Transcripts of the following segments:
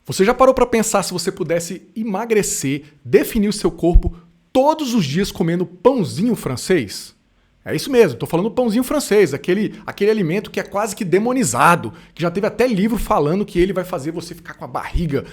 Você já parou para pensar se você pudesse emagrecer, definir o seu corpo todos os dias comendo pãozinho francês? É isso mesmo, estou falando pãozinho francês, aquele alimento que é quase que demonizado, que já teve até livro falando que ele vai fazer você ficar com a barriga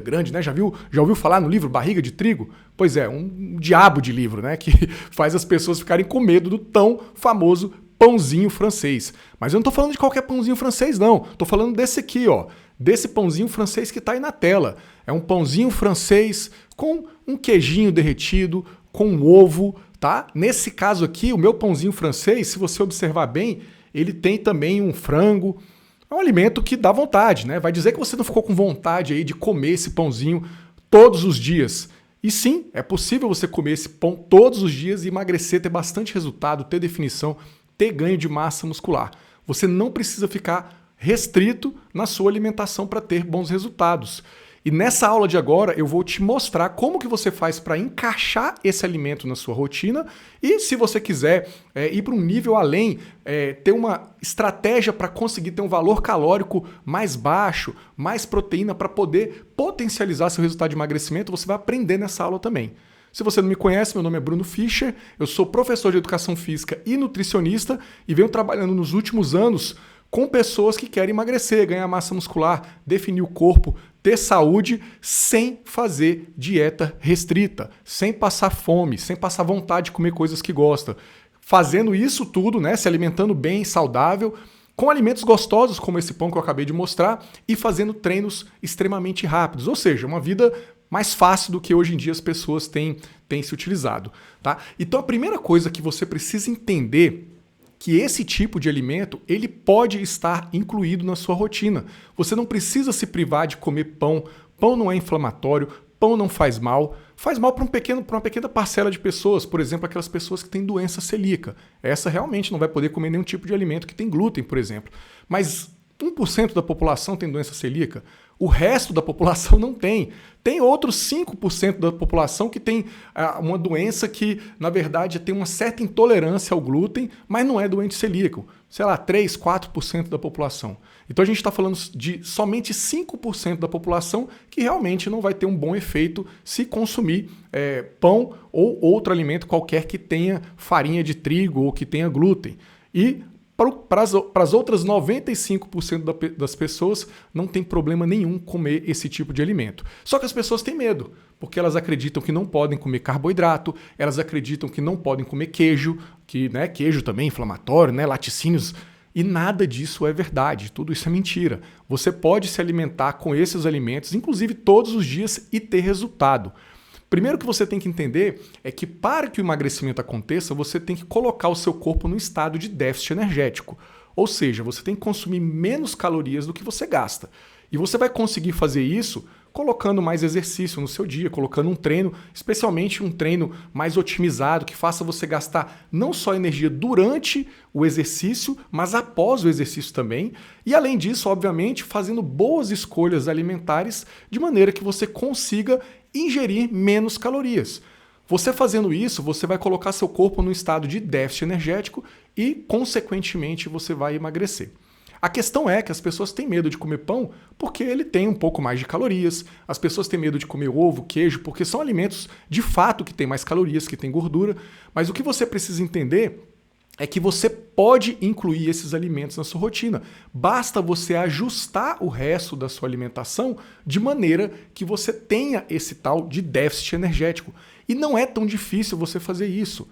grande, né? Já ouviu falar no livro Barriga de Trigo? Pois é, um diabo de livro, né? Que faz as pessoas ficarem com medo do tão famoso pãozinho francês. Mas eu não estou falando de qualquer pãozinho francês, não. Estou falando desse aqui, ó. Desse pãozinho francês que está aí na tela. É um pãozinho francês com um queijinho derretido, com um ovo, tá? Nesse caso aqui, o meu pãozinho francês, se você observar bem, ele tem também um frango. É um alimento que dá vontade, né? Vai dizer que você não ficou com vontade aí de comer esse pãozinho todos os dias. E sim, é possível você comer esse pão todos os dias e emagrecer, ter bastante resultado, ter definição, ter ganho de massa muscular. Você não precisa ficar restrito na sua alimentação para ter bons resultados. E nessa aula de agora eu vou te mostrar como que você faz para encaixar esse alimento na sua rotina e se você quiser ir para um nível além, ter uma estratégia para conseguir ter um valor calórico mais baixo, mais proteína para poder potencializar seu resultado de emagrecimento, você vai aprender nessa aula também. Se você não me conhece, meu nome é Bruno Fischer, eu sou professor de educação física e nutricionista e venho trabalhando nos últimos anos com pessoas que querem emagrecer, ganhar massa muscular, definir o corpo, ter saúde sem fazer dieta restrita, sem passar fome, sem passar vontade de comer coisas que gosta. Fazendo isso tudo, né, se alimentando bem, saudável, com alimentos gostosos como esse pão que eu acabei de mostrar e fazendo treinos extremamente rápidos, ou seja, uma vida mais fácil do que hoje em dia as pessoas têm se utilizado. Tá? Então a primeira coisa que você precisa entender que esse tipo de alimento ele pode estar incluído na sua rotina. Você não precisa se privar de comer pão. Pão não é inflamatório, pão não faz mal. Faz mal para uma pequena parcela de pessoas, por exemplo, aquelas pessoas que têm doença celíaca. Essa realmente não vai poder comer nenhum tipo de alimento que tem glúten, por exemplo. Mas 1% da população tem doença celíaca. O resto da população não tem. Tem outros 5% da população que tem uma doença que, na verdade, tem uma certa intolerância ao glúten, mas não é doente celíaco. Sei lá, 3, 4% da população. Então a gente está falando de somente 5% da população que realmente não vai ter um bom efeito se consumir pão ou outro alimento qualquer que tenha farinha de trigo ou que tenha glúten. E para as outras 95% das pessoas não tem problema nenhum comer esse tipo de alimento. Só que as pessoas têm medo, porque elas acreditam que não podem comer carboidrato, elas acreditam que não podem comer queijo, que queijo também é inflamatório, laticínios, e nada disso é verdade, tudo isso é mentira. Você pode se alimentar com esses alimentos, inclusive todos os dias, e ter resultado. Primeiro que você tem que entender é que para que o emagrecimento aconteça, você tem que colocar o seu corpo no estado de déficit energético. Ou seja, você tem que consumir menos calorias do que você gasta. E você vai conseguir fazer isso colocando mais exercício no seu dia, colocando um treino, especialmente um treino mais otimizado, que faça você gastar não só energia durante o exercício, mas após o exercício também. E além disso, obviamente, fazendo boas escolhas alimentares de maneira que você consiga ingerir menos calorias. Você fazendo isso, você vai colocar seu corpo num estado de déficit energético e, consequentemente, você vai emagrecer. A questão é que as pessoas têm medo de comer pão porque ele tem um pouco mais de calorias, as pessoas têm medo de comer ovo, queijo, porque são alimentos de fato que têm mais calorias, que têm gordura, mas o que você precisa entender é que você pode incluir esses alimentos na sua rotina. Basta você ajustar o resto da sua alimentação de maneira que você tenha esse tal de déficit energético. E não é tão difícil você fazer isso.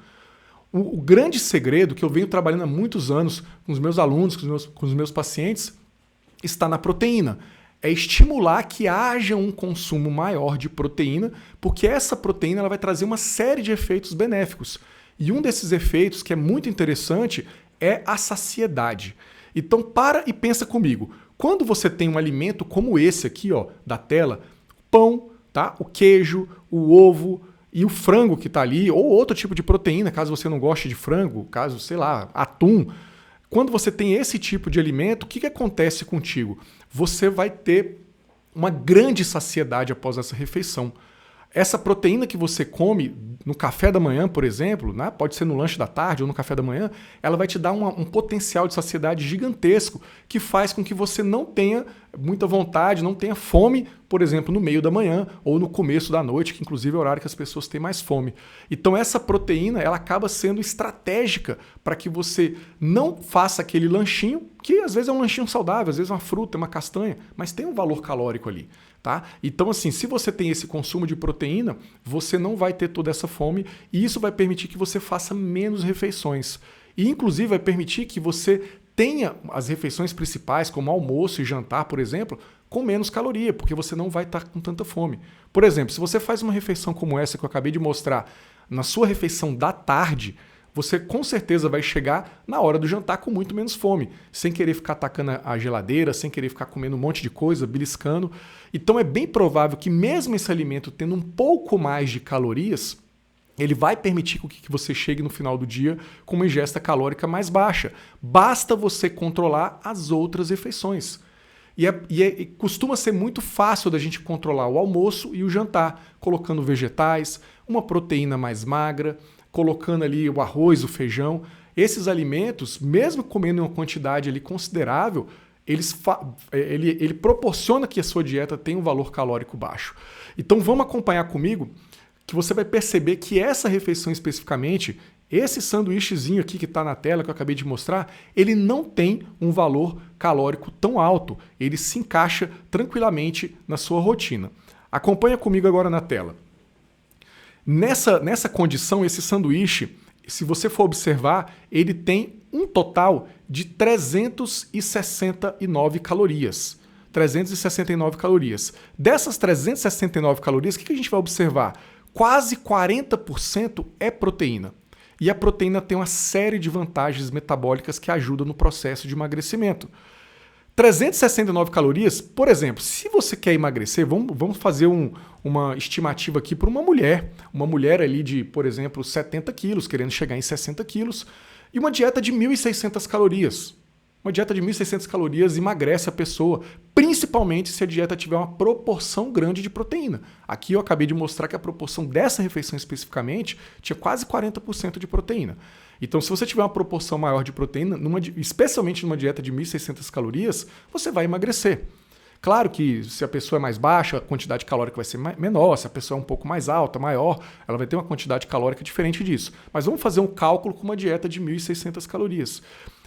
O grande segredo que eu venho trabalhando há muitos anos com os meus alunos, com os meus pacientes, está na proteína. É estimular que haja um consumo maior de proteína, porque essa proteína ela vai trazer uma série de efeitos benéficos. E um desses efeitos, que é muito interessante, é a saciedade. Então para e pensa comigo. Quando você tem um alimento como esse aqui, ó, da tela, o pão, tá? O queijo, o ovo e o frango que está ali, ou outro tipo de proteína, caso você não goste de frango, caso, sei lá, atum. Quando você tem esse tipo de alimento, o que acontece contigo? Você vai ter uma grande saciedade após essa refeição. Essa proteína que você come no café da manhã, por exemplo, né? Pode ser no lanche da tarde ou no café da manhã, ela vai te dar um potencial de saciedade gigantesco que faz com que você não tenha muita vontade, não tenha fome por exemplo, no meio da manhã ou no começo da noite, que inclusive é o horário que as pessoas têm mais fome. Então essa proteína, ela acaba sendo estratégica para que você não faça aquele lanchinho, que às vezes é um lanchinho saudável, às vezes é uma fruta, uma castanha, mas tem um valor calórico ali. Tá? Então, assim, se você tem esse consumo de proteína, você não vai ter toda essa fome e isso vai permitir que você faça menos refeições. E, inclusive, vai permitir que você tenha as refeições principais, como almoço e jantar, por exemplo, com menos caloria, porque você não vai estar com tanta fome. Por exemplo, se você faz uma refeição como essa que eu acabei de mostrar na sua refeição da tarde, você com certeza vai chegar na hora do jantar com muito menos fome, sem querer ficar atacando a geladeira, sem querer ficar comendo um monte de coisa, beliscando. Então é bem provável que mesmo esse alimento tendo um pouco mais de calorias, ele vai permitir que você chegue no final do dia com uma ingesta calórica mais baixa. Basta você controlar as outras refeições. E costuma ser muito fácil da gente controlar o almoço e o jantar, colocando vegetais, uma proteína mais magra, colocando ali o arroz, o feijão. Esses alimentos, mesmo comendo em uma quantidade ali considerável, ele proporciona que a sua dieta tenha um valor calórico baixo. Então vamos acompanhar comigo que você vai perceber que essa refeição especificamente, esse sanduíchezinho aqui que está na tela que eu acabei de mostrar, ele não tem um valor calórico tão alto. Ele se encaixa tranquilamente na sua rotina. Acompanha comigo agora na tela. Nessa condição, esse sanduíche, se você for observar, ele tem um total de 369 calorias. 369 calorias. Dessas 369 calorias, o que a gente vai observar? Quase 40% é proteína. E a proteína tem uma série de vantagens metabólicas que ajudam no processo de emagrecimento. 369 calorias, por exemplo, se você quer emagrecer, vamos fazer uma estimativa aqui para uma mulher ali de, por exemplo, 70 quilos, querendo chegar em 60 quilos, e uma dieta de 1.600 calorias. Uma dieta de 1.600 calorias emagrece a pessoa, principalmente se a dieta tiver uma proporção grande de proteína. Aqui eu acabei de mostrar que a proporção dessa refeição especificamente tinha quase 40% de proteína. Então, se você tiver uma proporção maior de proteína, especialmente numa dieta de 1.600 calorias, você vai emagrecer. Claro que se a pessoa é mais baixa, a quantidade calórica vai ser menor, se a pessoa é um pouco mais alta, maior, ela vai ter uma quantidade calórica diferente disso. Mas vamos fazer um cálculo com uma dieta de 1.600 calorias.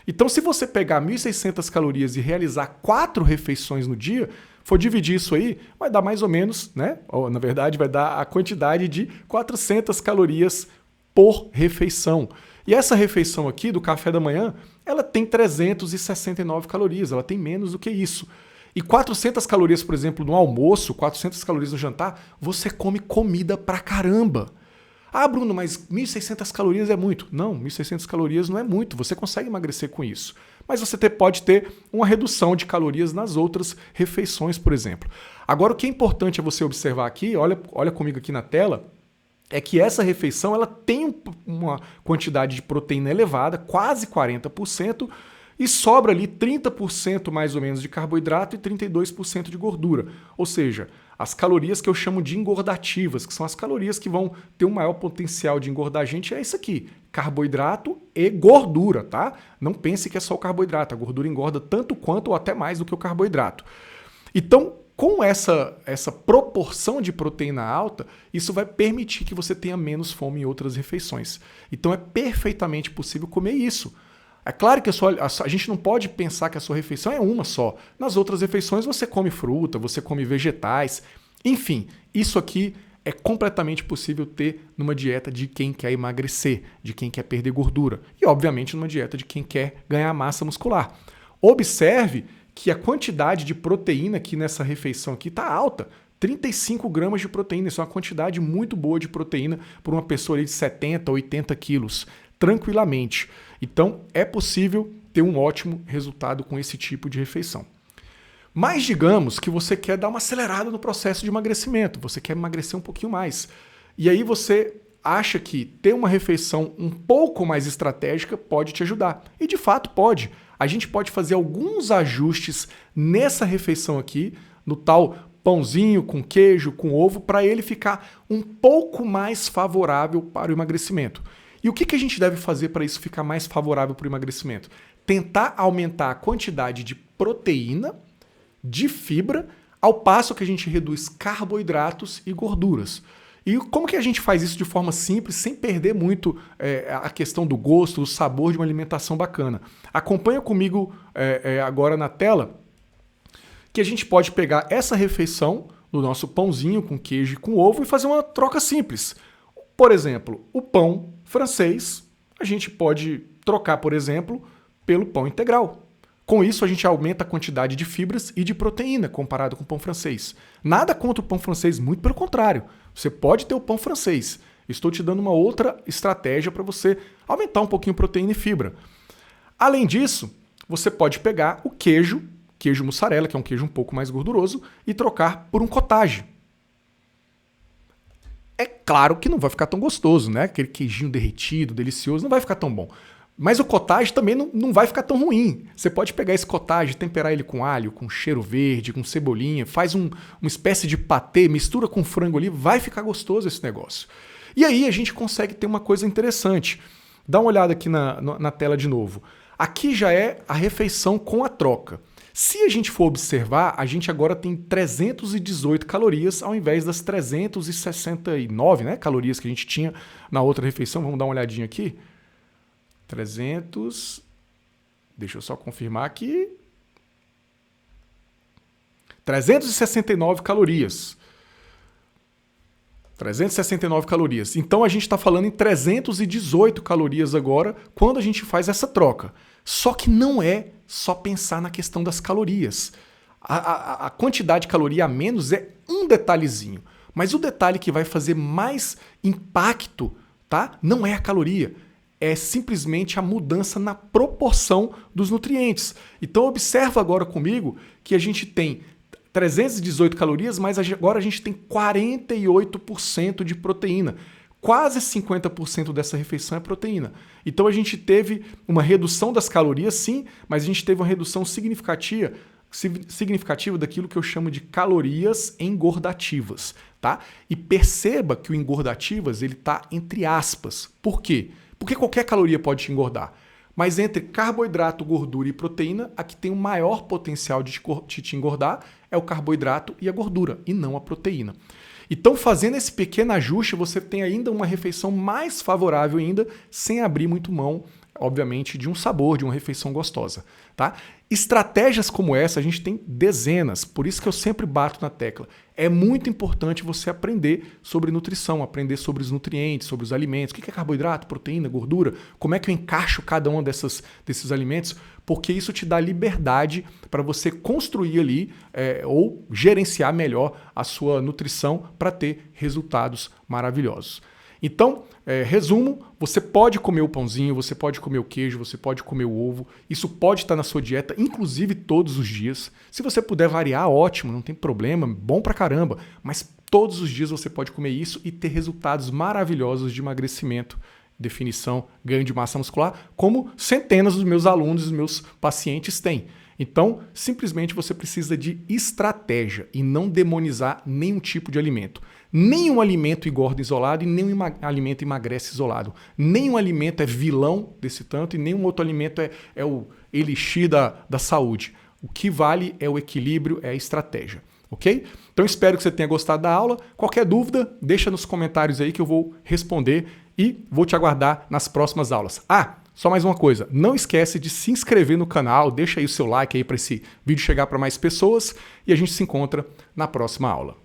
Então, se você pegar 1.600 calorias e realizar 4 refeições no dia, for dividir isso aí, vai dar mais ou menos, né? Ou, na verdade, vai dar a quantidade de 400 calorias por refeição. E essa refeição aqui do café da manhã, ela tem 369 calorias, ela tem menos do que isso. E 400 calorias, por exemplo, no almoço, 400 calorias no jantar, você come comida pra caramba. Ah, Bruno, mas 1.600 calorias é muito. Não, 1.600 calorias não é muito. Você consegue emagrecer com isso. Mas você pode ter uma redução de calorias nas outras refeições, por exemplo. Agora, o que é importante é você observar aqui, olha comigo aqui na tela, é que essa refeição ela tem uma quantidade de proteína elevada, quase 40%, e sobra ali 30% mais ou menos de carboidrato e 32% de gordura. Ou seja, as calorias que eu chamo de engordativas, que são as calorias que vão ter um maior potencial de engordar a gente, é isso aqui, carboidrato e gordura, tá? Não pense que é só o carboidrato, a gordura engorda tanto quanto ou até mais do que o carboidrato. Então, com essa proporção de proteína alta, isso vai permitir que você tenha menos fome em outras refeições. Então é perfeitamente possível comer isso. É claro que a gente não pode pensar que a sua refeição é uma só. Nas outras refeições você come fruta, você come vegetais. Enfim, isso aqui é completamente possível ter numa dieta de quem quer emagrecer, de quem quer perder gordura. E, obviamente, numa dieta de quem quer ganhar massa muscular. Observe que a quantidade de proteína aqui nessa refeição aqui está alta. 35 gramas de proteína, isso é uma quantidade muito boa de proteína para uma pessoa ali de 70, 80 quilos, tranquilamente. Então, é possível ter um ótimo resultado com esse tipo de refeição. Mas digamos que você quer dar uma acelerada no processo de emagrecimento, você quer emagrecer um pouquinho mais. E aí você acha que ter uma refeição um pouco mais estratégica pode te ajudar. E de fato pode. A gente pode fazer alguns ajustes nessa refeição aqui, no tal pãozinho com queijo, com ovo, para ele ficar um pouco mais favorável para o emagrecimento. E o que a gente deve fazer para isso ficar mais favorável para o emagrecimento? Tentar aumentar a quantidade de proteína, de fibra, ao passo que a gente reduz carboidratos e gorduras. E como que a gente faz isso de forma simples, sem perder muito a questão do gosto, do sabor de uma alimentação bacana? Acompanha comigo agora na tela que a gente pode pegar essa refeição do nosso pãozinho com queijo e com ovo e fazer uma troca simples. Por exemplo, o pão francês, a gente pode trocar, por exemplo, pelo pão integral. Com isso, a gente aumenta a quantidade de fibras e de proteína comparado com o pão francês. Nada contra o pão francês, muito pelo contrário. Você pode ter o pão francês. Estou te dando uma outra estratégia para você aumentar um pouquinho proteína e fibra. Além disso, você pode pegar o queijo mussarela, que é um queijo um pouco mais gorduroso, e trocar por um cottage. É claro que não vai ficar tão gostoso, né? Aquele queijinho derretido, delicioso, não vai ficar tão bom. Mas o cottage também não vai ficar tão ruim. Você pode pegar esse cottage, temperar ele com alho, com cheiro verde, com cebolinha, faz uma espécie de patê, mistura com frango ali, vai ficar gostoso esse negócio. E aí a gente consegue ter uma coisa interessante. Dá uma olhada aqui na tela de novo. Aqui já é a refeição com a troca. Se a gente for observar, a gente agora tem 318 calorias ao invés das 369, né, calorias que a gente tinha na outra refeição. Vamos dar uma olhadinha aqui. 300... Deixa eu só confirmar aqui. 369 calorias. 369 calorias. Então a gente está falando em 318 calorias agora quando a gente faz essa troca. Só que não é só pensar na questão das calorias. A quantidade de caloria a menos é um detalhezinho. Mas o detalhe que vai fazer mais impacto, tá? Não é a caloria. É simplesmente a mudança na proporção dos nutrientes. Então observa agora comigo que a gente tem 318 calorias, mas agora a gente tem 48% de proteína. Quase 50% dessa refeição é proteína. Então a gente teve uma redução das calorias, sim, mas a gente teve uma redução significativa daquilo que eu chamo de calorias engordativas, tá? E perceba que o engordativas ele está entre aspas. Por quê? Porque qualquer caloria pode te engordar. Mas entre carboidrato, gordura e proteína, a que tem o maior potencial de te engordar é o carboidrato e a gordura, e não a proteína. Então, fazendo esse pequeno ajuste, você tem ainda uma refeição mais favorável ainda, sem abrir muito mão, obviamente, de um sabor, de uma refeição gostosa, tá? Estratégias como essa a gente tem dezenas, por isso que eu sempre bato na tecla. É muito importante você aprender sobre nutrição, aprender sobre os nutrientes, sobre os alimentos, o que é carboidrato, proteína, gordura, como é que eu encaixo cada um desses alimentos, porque isso te dá liberdade para você construir ali ou gerenciar melhor a sua nutrição para ter resultados maravilhosos. Então, resumo, você pode comer o pãozinho, você pode comer o queijo, você pode comer o ovo, isso pode estar na sua dieta, inclusive todos os dias. Se você puder variar, ótimo, não tem problema, bom pra caramba, mas todos os dias você pode comer isso e ter resultados maravilhosos de emagrecimento, definição, ganho de massa muscular, como centenas dos meus alunos, dos meus pacientes têm. Então, simplesmente você precisa de estratégia e não demonizar nenhum tipo de alimento. Nenhum alimento engorda isolado e nenhum alimento emagrece isolado. Nenhum alimento é vilão desse tanto e nenhum outro alimento é o elixir da saúde. O que vale é o equilíbrio, é a estratégia. Ok? Então espero que você tenha gostado da aula. Qualquer dúvida, deixa nos comentários aí que eu vou responder e vou te aguardar nas próximas aulas. Só mais uma coisa, não esquece de se inscrever no canal, deixa aí o seu like aí para esse vídeo chegar para mais pessoas e a gente se encontra na próxima aula.